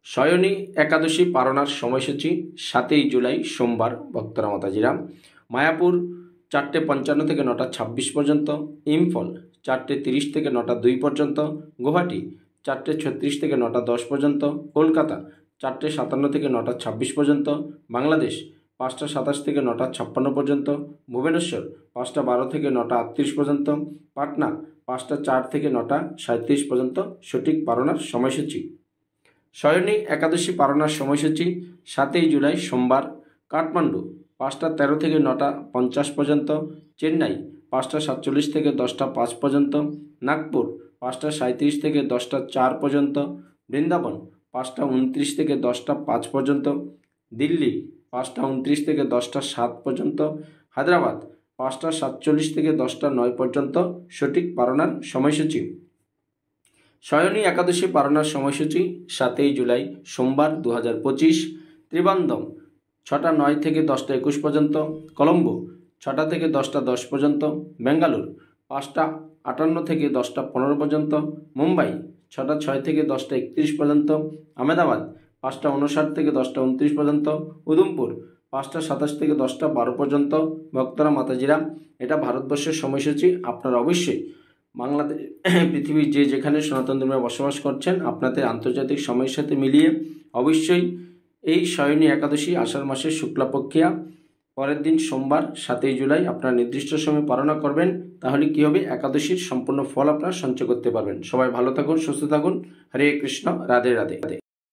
শয়নী একাদশী পারণার সময়সূচি 7ই জুলাই সোমবার ভক্তরা মাতাজিরা। মায়াপুর 4:55 থেকে 9:26 পর্যন্ত, ইম্ফল 4:30 থেকে 9:02 পর্যন্ত, গুয়াহাটি 4:36 থেকে 9:10 পর্যন্ত, কলকাতা 4:57 থেকে 9:26 পর্যন্ত, বাংলাদেশ 5:27 থেকে 9:56 পর্যন্ত, ভুবনেশ্বর 5:12 থেকে 9:38 পর্যন্ত, পাটনা 5:04 থেকে 9:37 পর্যন্ত সঠিক পারণার সময়সূচি। শয়নী একাদশী পারণার সময়সূচি 7ই জুলাই সোমবার। কাঠমান্ডু 5:13 থেকে 9:50 পর্যন্ত, চেন্নাই 5:47 থেকে 10:05 পর্যন্ত, নাগপুর 5:37 থেকে 10:04 পর্যন্ত, বৃন্দাবন 5:29 থেকে 10:05 পর্যন্ত, দিল্লি 5:29 থেকে 10:07 পর্যন্ত, হায়দ্রাবাদ 5:47 থেকে 10:09 পর্যন্ত সঠিক পারণার সময়সূচি। শয়নী একাদশী পারণার সময়সূচি 7ই জুলাই সোমবার 2025। ত্রিবান্দম 6:09 থেকে 10:21 পর্যন্ত, কলম্বো 6টা থেকে 10:10 পর্যন্ত, বেঙ্গালুর 5:58 থেকে 10:15 পর্যন্ত, মুম্বাই 6:06 থেকে 10:31 পর্যন্ত, আহমেদাবাদ 5:59 থেকে 10:29 পর্যন্ত, উদমপুর 5:27 থেকে 10:12 পর্যন্ত। ভক্তরা মাতাজিরা, এটা ভারতবর্ষের সময়সূচি। আপনারা অবশ্যই বাংলাদেশ পৃথিবীর যে যেখানে সনাতন ধর্মে বসবাস করছেন, আপনাদের আন্তর্জাতিক সময়ের সাথে মিলিয়ে অবশ্যই এই শয়নী একাদশী আষাঢ় মাসের শুক্লাপক্ষিয়া পরের দিন সোমবার 7ই জুলাই আপনারা নির্দিষ্ট সময় পালনা করবেন। তাহলে কি হবে, একাদশীর সম্পূর্ণ ফল আপনারা সঞ্চয় করতে পারবেন। সবাই ভালো থাকুন, সুস্থ থাকুন। হরে কৃষ্ণ, রাধে রাধে।